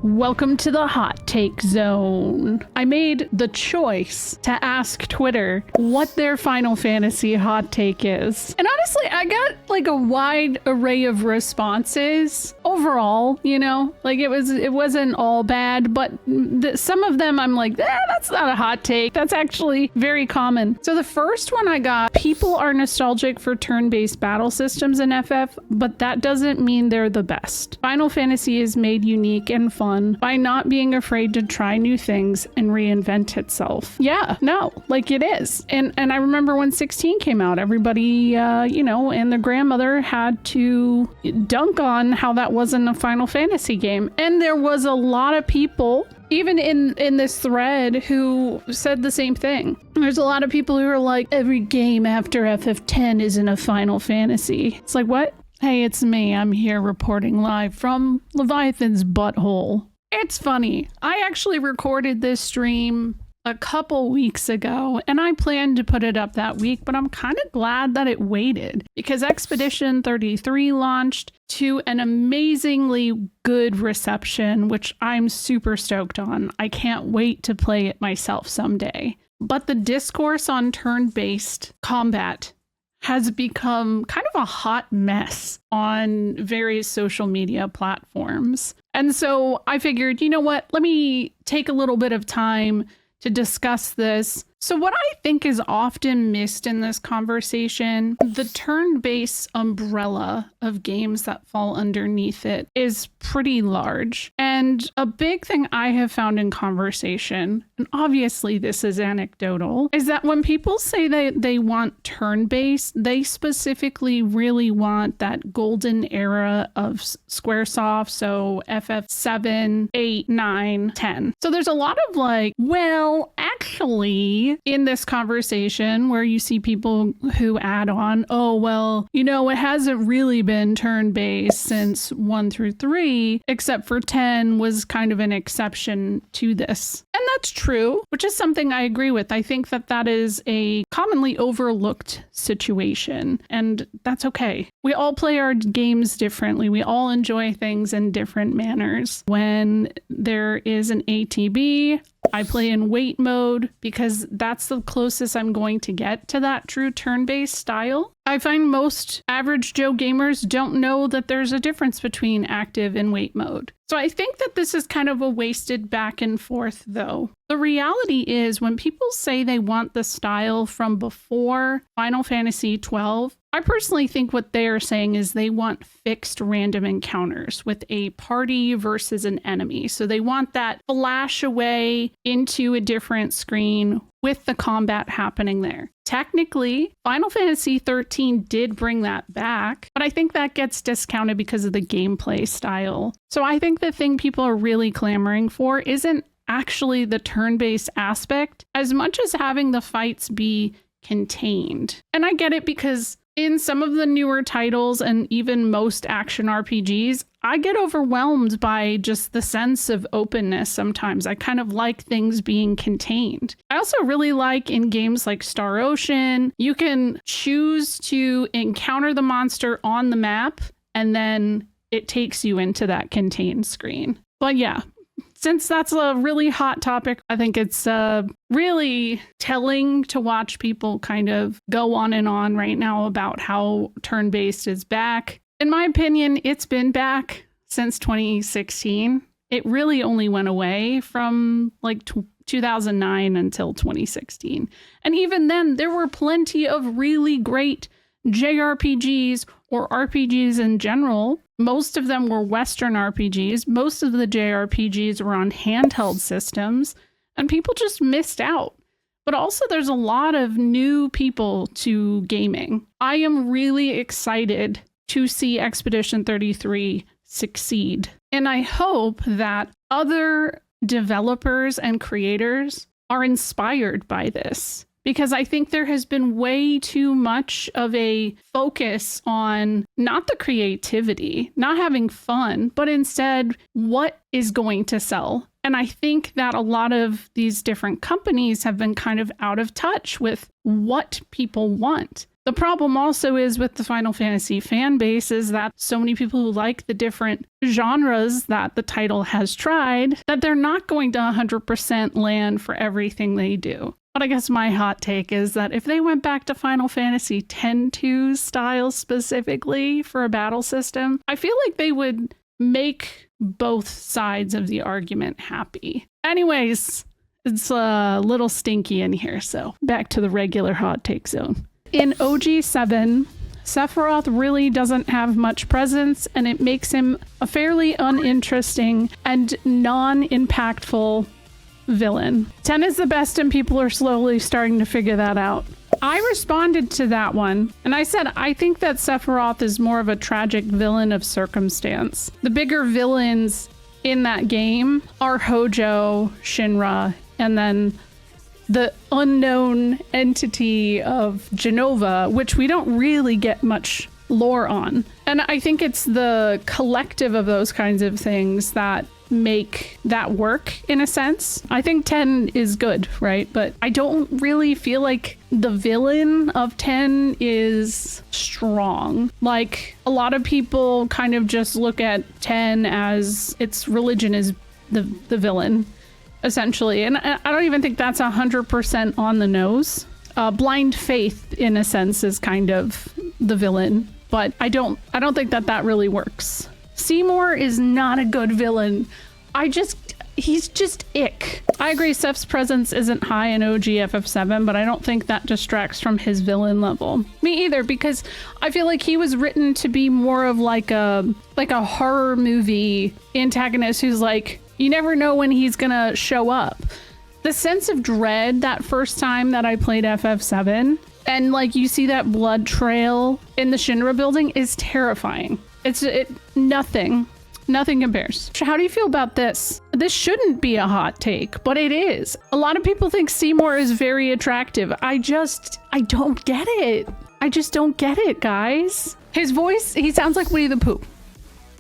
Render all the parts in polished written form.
Welcome to the hot take zone. I made the choice to ask Twitter what their Final Fantasy hot take is. And honestly, I got like a wide array of responses overall, you know, like it wasn't all bad, but some of them I'm like, that's not a hot take. That's actually very common. So the first one I got, people are nostalgic for turn-based battle systems in FF, but that doesn't mean they're the best. Final Fantasy is made unique and fun by not being afraid to try new things and reinvent itself. Yeah, no, like it is. And I remember when 16 came out, everybody, you know, and the grandmother had to dunk on how that wasn't a Final Fantasy game. And there was a lot of people, even in this thread, who said the same thing. There's a lot of people who are like, every game after FF10 isn't a Final Fantasy. It's like, what? Hey, it's me. I'm here reporting live from Leviathan's butthole. It's funny. I actually recorded this stream a couple weeks ago, and I planned to put it up that week, but I'm kind of glad that it waited because Expedition 33 launched to an amazingly good reception, which I'm super stoked on. I can't wait to play it myself someday. But the discourse on turn-based combat has become kind of a hot mess on various social media platforms. And so I figured, you know what, let me take a little bit of time to discuss this. So what I think is often missed in this conversation, the turn-based umbrella of games that fall underneath it is pretty large. And a big thing I have found in conversation, and obviously this is anecdotal, is that when people say they want turn-based, they specifically really want that golden era of Squaresoft, so FF7, 8, 9, 10. So there's a lot of like, well, actually, in this conversation where you see people who add on, oh, well, you know, it hasn't really been turn-based since 1 through 3, except for 10 was kind of an exception to this. And that's true, which is something I agree with. I think that that is a commonly overlooked situation, and that's okay. We all play our games differently. We all enjoy things in different manners. When there is an ATB, I play in wait mode because that's the closest I'm going to get to that true turn-based style. I find most average Joe gamers don't know that there's a difference between active and wait mode. So I think that this is kind of a wasted back and forth though. The reality is when people say they want the style from before Final Fantasy XII, I personally think what they are saying is they want fixed random encounters with a party versus an enemy. So they want that flash away into a different screen with the combat happening there. Technically, Final Fantasy XIII did bring that back, but I think that gets discounted because of the gameplay style. So I think the thing people are really clamoring for isn't actually the turn-based aspect as much as having the fights be contained. And I get it because in some of the newer titles and even most action RPGs, I get overwhelmed by just the sense of openness sometimes. I kind of like things being contained. I also really like in games like Star Ocean, you can choose to encounter the monster on the map and then it takes you into that contained screen. But yeah, since that's a really hot topic, I think it's really telling to watch people kind of go on and on right now about how turn-based is back. In my opinion, it's been back since 2016. It really only went away from like 2009 until 2016. And even then, there were plenty of really great JRPGs or RPGs in general. Most of them were Western RPGs. Most of the JRPGs were on handheld systems, and people just missed out. But also there's a lot of new people to gaming. I am really excited to see Expedition 33 succeed. And I hope that other developers and creators are inspired by this. Because I think there has been way too much of a focus on not the creativity, not having fun, but instead what is going to sell. And I think that a lot of these different companies have been kind of out of touch with what people want. The problem also is with the Final Fantasy fan base is that so many people who like the different genres that the title has tried, that they're not going to 100% land for everything they do. But I guess my hot take is that if they went back to Final Fantasy X-2 style specifically for a battle system, I feel like they would make both sides of the argument happy. Anyways, it's a little stinky in here, so back to the regular hot take zone. In OG7, Sephiroth really doesn't have much presence, and it makes him a fairly uninteresting and non-impactful villain. 10 is the best, and people are slowly starting to figure that out. I responded to that one, and I said I think that Sephiroth is more of a tragic villain of circumstance. The bigger villains in that game are Hojo, Shinra, and then the unknown entity of Genova, which we don't really get much lore on. And I think it's the collective of those kinds of things that make that work in a sense. I think 10 is good, right? But I don't really feel like the villain of 10 is strong. Like, a lot of people kind of just look at 10 as its religion is the villain, essentially. And I don't even think that's 100% on the nose. Blind faith, in a sense, is kind of the villain, but I don't think that really works. Seymour is not a good villain. He's just ick. I agree Seph's presence isn't high in OG FF7, but I don't think that distracts from his villain level. Me either, because I feel like he was written to be more of like a horror movie antagonist who's like, you never know when he's gonna show up. The sense of dread that first time that I played FF7, and like you see that blood trail in the Shinra building, is terrifying. Nothing compares. How do you feel about this? This shouldn't be a hot take, but it is. A lot of people think Seymour is very attractive. I don't get it. I just don't get it, guys. His voice, he sounds like Winnie the Pooh.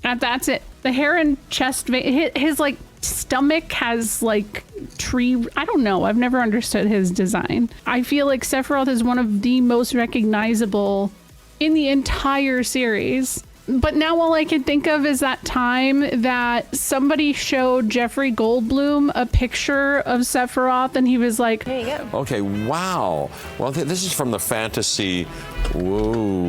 That's it. The hair and chest, his like stomach has like tree, I don't know. I've never understood his design. I feel like Sephiroth is one of the most recognizable in the entire series. But now all I can think of is that time that somebody showed Jeffrey Goldblum a picture of Sephiroth and he was like, there you go. Okay, wow. Well, this is from the fantasy. Whoa.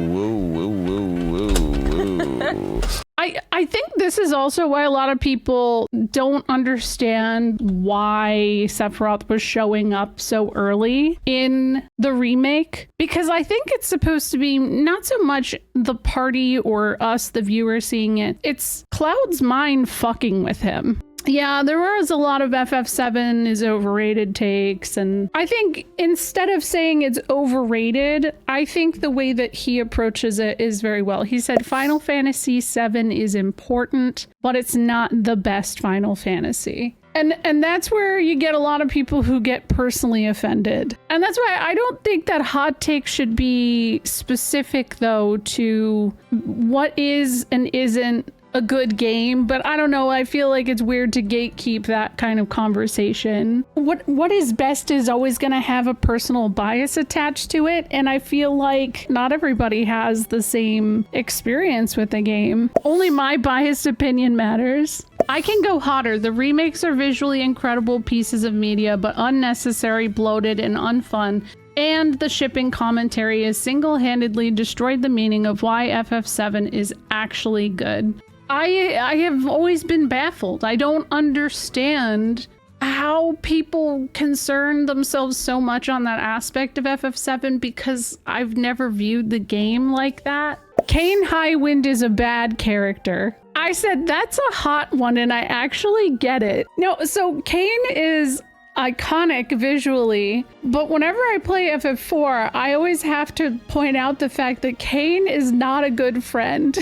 I think this is also why a lot of people don't understand why Sephiroth was showing up so early in the remake, because I think it's supposed to be not so much the party or us, the viewer, seeing it. It's Cloud's mind fucking with him. Yeah, there was a lot of FF7 is overrated takes, and I think instead of saying it's overrated, I think the way that he approaches it is very well. He said Final Fantasy VII is important, but it's not the best Final Fantasy. And that's where you get a lot of people who get personally offended. And that's why I don't think that hot take should be specific, though, to what is and isn't a good game, but I don't know, I feel like it's weird to gatekeep that kind of conversation. What is best is always going to have a personal bias attached to it, and I feel like not everybody has the same experience with the game. Only my biased opinion matters. I can go hotter. The remakes are visually incredible pieces of media, but unnecessary, bloated, and unfun. And the shipping commentary has single-handedly destroyed the meaning of why FF7 is actually good. I have always been baffled. I don't understand how people concern themselves so much on that aspect of FF7 because I've never viewed the game like that. Kain Highwind is a bad character. I said that's a hot one and I actually get it. No, so Kain is iconic visually, but whenever I play FF4, I always have to point out the fact that Kain is not a good friend.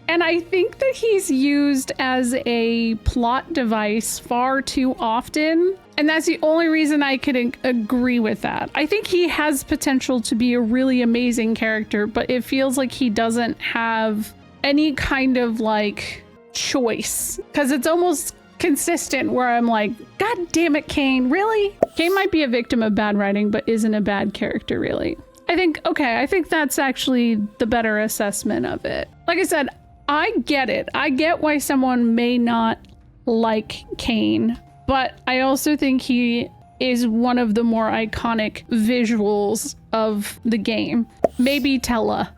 And I think that he's used as a plot device far too often. And that's the only reason I could agree with that. I think he has potential to be a really amazing character, but it feels like he doesn't have any kind of like choice. Because it's almost consistent where I'm like, God damn it, Kain, really? Kain might be a victim of bad writing, but isn't a bad character, really. I think that's actually the better assessment of it. Like I said, I get it. I get why someone may not like Kain, but I also think he is one of the more iconic visuals of the game. Maybe Tella,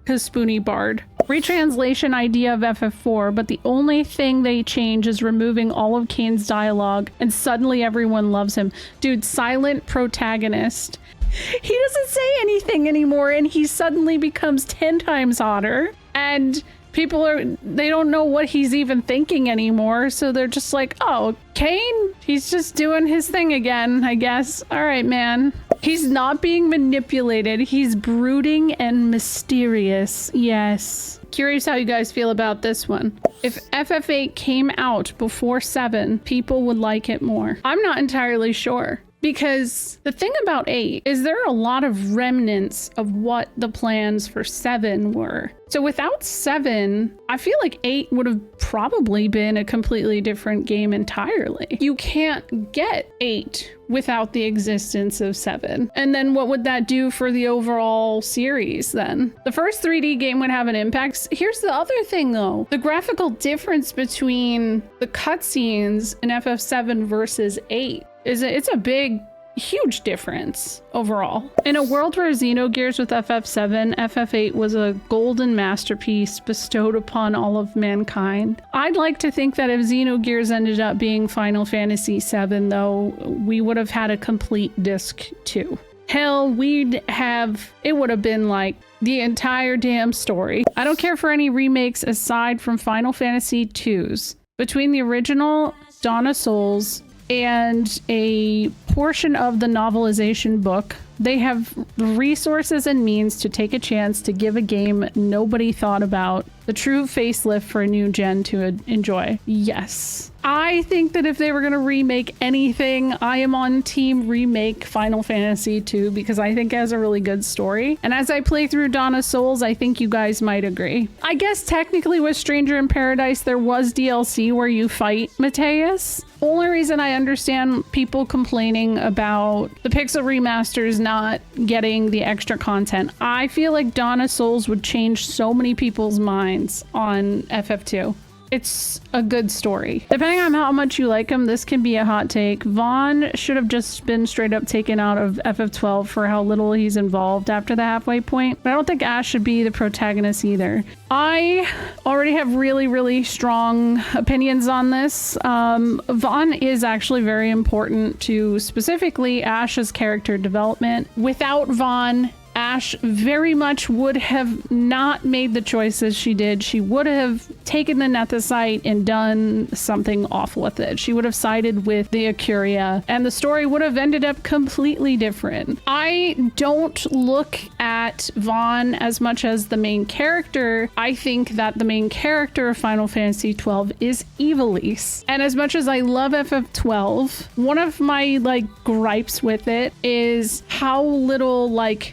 because Spoonie Bard. Retranslation idea of FF4, but the only thing they change is removing all of Kain's dialogue, and suddenly everyone loves him. Dude, silent protagonist. He doesn't say anything anymore, and he suddenly becomes 10 times hotter. And they don't know what he's even thinking anymore, so they're just like, oh, Kain? He's just doing his thing again, I guess. All right, man. He's not being manipulated. He's brooding and mysterious. Yes. Curious how you guys feel about this one. If FF8 came out before 7, people would like it more. I'm not entirely sure. Because the thing about 8 is there are a lot of remnants of what the plans for 7 were. So without 7, I feel like 8 would have probably been a completely different game entirely. You can't get 8 without the existence of 7. And then what would that do for the overall series then? The first 3D game would have an impact. Here's the other thing though. The graphical difference between the cutscenes in FF7 versus 8 it's a big, huge difference overall. In a world where Xenogears with FF7, FF8 was a golden masterpiece bestowed upon all of mankind. I'd like to think that if Xenogears ended up being Final Fantasy VII, though, we would have had a complete disc too. Hell, it would have been like the entire damn story. I don't care for any remakes aside from Final Fantasy II's. Between the original Dawn of Souls and a portion of the novelization book, they have resources and means to take a chance to give a game nobody thought about the true facelift for a new gen to enjoy. Yes. I think that if they were going to remake anything, I am on team remake Final Fantasy II because I think it has a really good story. And as I play through Dawn of Souls, I think you guys might agree. I guess technically with Stranger in Paradise, there was DLC where you fight Mateus. Only reason I understand people complaining about the pixel remasters not getting the extra content, I feel like Dawn of Souls would change so many people's minds on FF2. It's a good story. Depending on how much you like him, this can be a hot take. Vaan should have just been straight up taken out of FF12 for how little he's involved after the halfway point. But I don't think Ash should be the protagonist either. I already have really, really strong opinions on this. Vaan is actually very important to specifically Ash's character development. Without Vaan, Ash very much would have not made the choices she did. She would have taken the Nethicite and done something awful with it. She would have sided with the Acuria, and the story would have ended up completely different. I don't look at Vaan as much as the main character. I think that the main character of Final Fantasy XII is Ivalice. And as much as I love FF12, one of my gripes with it is how little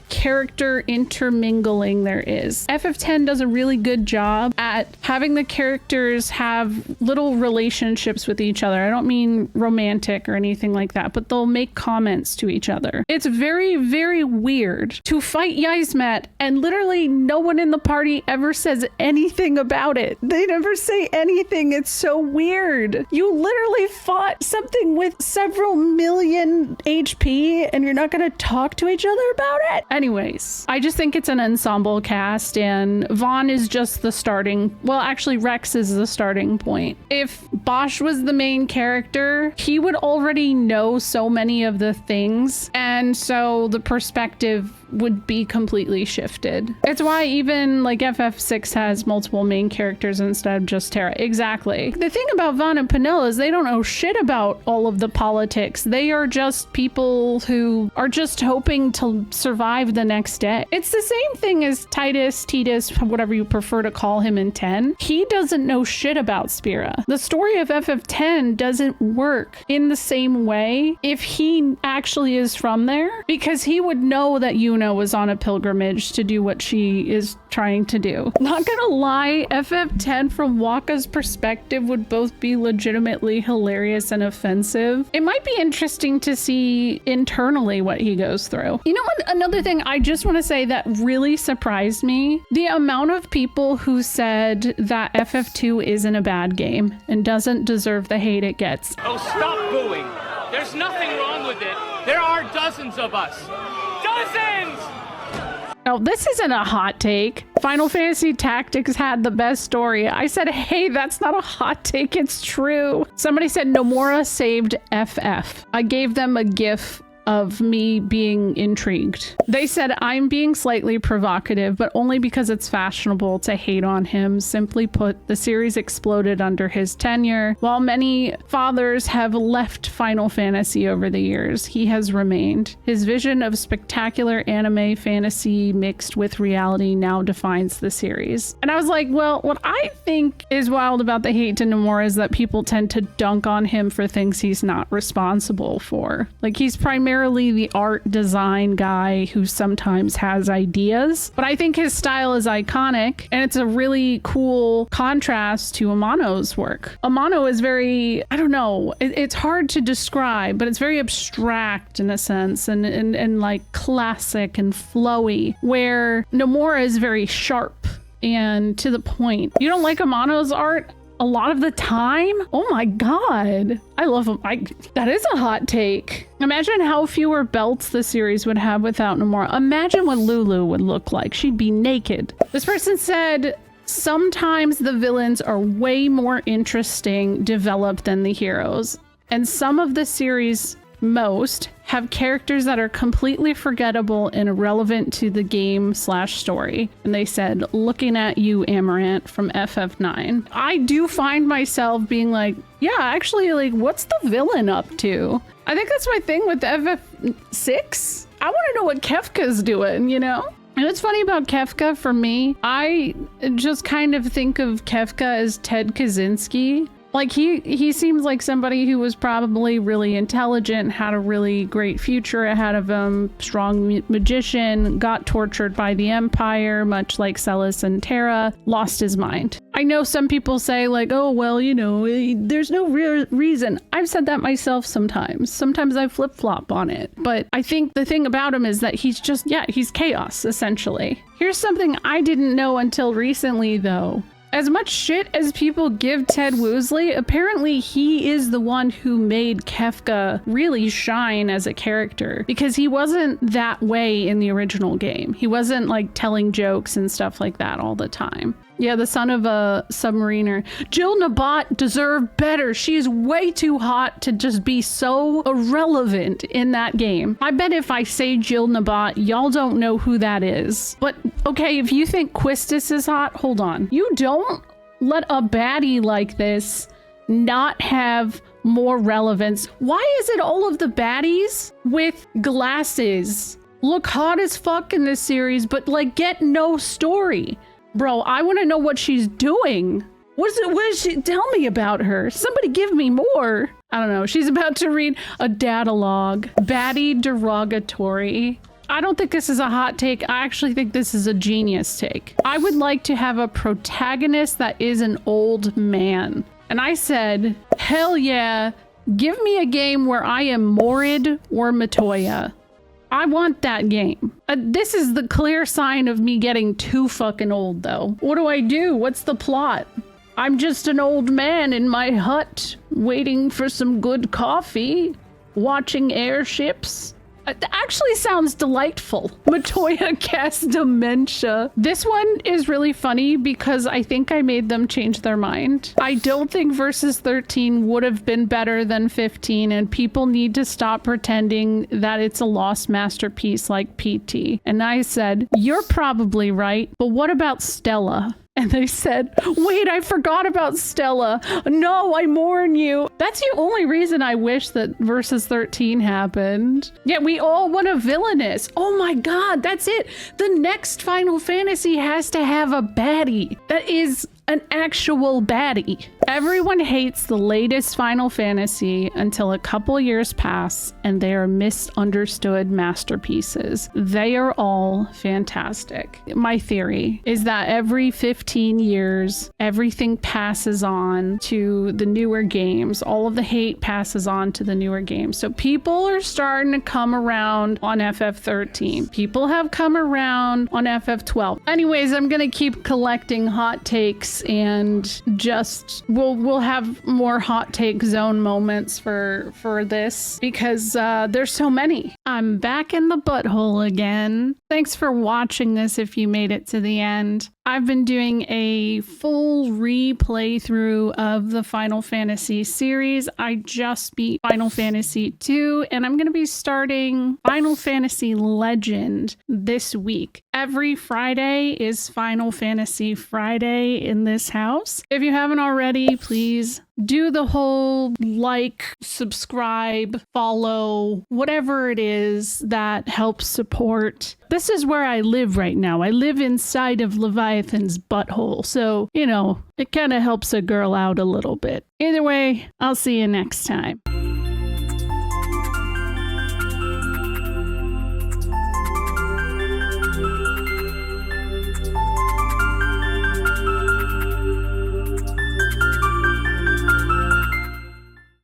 character intermingling there is. FF10 does a really good job at having the characters have little relationships with each other. I don't mean romantic or anything like that, but they'll make comments to each other. It's very, very weird to fight Yzmat and literally no one in the party ever says anything about it. They never say anything. It's so weird. You literally fought something with several million HP and you're not going to talk to each other about it? Anyways, I just think it's an ensemble cast and Vaan is just the starting. Well, actually Rex is the starting point. If Bosch was the main character, he would already know so many of the things. And so the perspective would be completely shifted. It's why even FF6 has multiple main characters instead of just Terra. Exactly. The thing about Vaan and Penilla is they don't know shit about all of the politics. They are just people who are just hoping to survive the next day. It's the same thing as Titus, whatever you prefer to call him in 10. He doesn't know shit about Spira. The story of FF10 doesn't work in the same way if he actually is from there, because he would know that Yuna Yuna was on a pilgrimage to do what she is trying to do. Not gonna lie, FF10 from Wakka's perspective would both be legitimately hilarious and offensive. It might be interesting to see internally what he goes through. You know what? Another thing I just want to say that really surprised me, the amount of people who said that FF2 isn't a bad game and doesn't deserve the hate it gets. Oh, stop booing. There's nothing wrong with it. There are dozens of us. Dozens! Oh, this isn't a hot take. Final Fantasy Tactics had the best story. I said, hey, that's not a hot take. It's true. Somebody said Nomura saved FF. I gave them a gif of me being intrigued. They said, I'm being slightly provocative, but only because it's fashionable to hate on him. Simply put, the series exploded under his tenure. While many fathers have left Final Fantasy over the years, he has remained. His vision of spectacular anime fantasy mixed with reality now defines the series. And I was like, well, what I think is wild about the hate to Nomura is that people tend to dunk on him for things he's not responsible for. Like, he's primarily the art design guy who sometimes has ideas, but I think his style is iconic, and it's a really cool contrast to Amano's work. Amano is very, I don't know, it's hard to describe, but it's very abstract in a sense, and like classic and flowy, where Nomura is very sharp and to the point. You don't like Amano's art a lot of the time? Oh my god, I love him. That is a hot take. Imagine how fewer belts the series would have without Nomura. Imagine what Lulu would look like. She'd be naked. This person said, sometimes the villains are way more interesting developed than the heroes, and some of the series most have characters that are completely forgettable and irrelevant to the game/story. And they said, looking at you, Amaranth from FF9. I do find myself being like, yeah, actually, like, what's the villain up to? I think that's my thing with FF6. I want to know what Kefka's doing, you know? And what's funny about Kefka for me, I just kind of think of Kefka as Ted Kaczynski. Like, he seems like somebody who was probably really intelligent, had a really great future ahead of him, strong magician, got tortured by the Empire, much like Celis and Terra, lost his mind. I know some people say like, oh, well, you know, there's no real reason. I've said that myself sometimes. Sometimes I flip-flop on it. But I think the thing about him is that he's just, yeah, he's chaos, essentially. Here's something I didn't know until recently, though. As much shit as people give Ted Woosley, apparently he is the one who made Kefka really shine as a character, because he wasn't that way in the original game. He wasn't like telling jokes and stuff like that all the time. Yeah, the son of a submariner. Jill Nabat deserved better. She is way too hot to just be so irrelevant in that game. I bet if I say Jill Nabat, y'all don't know who that is. But okay, if you think Quistis is hot, hold on. You don't let a baddie like this not have more relevance. Why is it all of the baddies with glasses look hot as fuck in this series, but like get no story? Bro, I want to know what she's doing. What is she? Tell me about her. Somebody give me more. I don't know. She's about to read a data log. Baddie derogatory. I don't think this is a hot take. I actually think this is a genius take. I would like to have a protagonist that is an old man. And I said, hell yeah, give me a game where I am Morid or Matoya. I want that game. This is the clear sign of me getting too fucking old, though. What do? What's the plot? I'm just an old man in my hut, waiting for some good coffee, watching airships. It actually sounds delightful. Matoya casts dementia. This one is really funny because I think I made them change their mind. I don't think Versus 13 would have been better than 15, and people need to stop pretending that it's a lost masterpiece like PT. And I said, you're probably right, but what about Stella? And they said, wait, I forgot about Stella. No, I mourn you. That's the only reason I wish that Versus 13 happened. Yeah, we all want a villainess. Oh my God, that's it. The next Final Fantasy has to have a baddie that is an actual baddie. Everyone hates the latest Final Fantasy until a couple years pass and they are misunderstood masterpieces. They are all fantastic. My theory is that every 15 years, everything passes on to the newer games. All of the hate passes on to the newer games. So people are starting to come around on FF13. People have come around on FF12. Anyways, I'm gonna keep collecting hot takes and just we'll have more hot take zone moments for this because there's so many. I'm back in the butthole again. Thanks for watching this if you made it to the end. I've been doing a full replay through of the Final Fantasy series. I just beat Final Fantasy II, and I'm going to be starting Final Fantasy Legend this week. Every Friday is Final Fantasy Friday in this house. If you haven't already, please do the whole like, subscribe, follow, whatever it is that helps support. This is where I live right now. I live inside of Leviathan's butthole. So, you know, it kind of helps a girl out a little bit. Either way, I'll see you next time.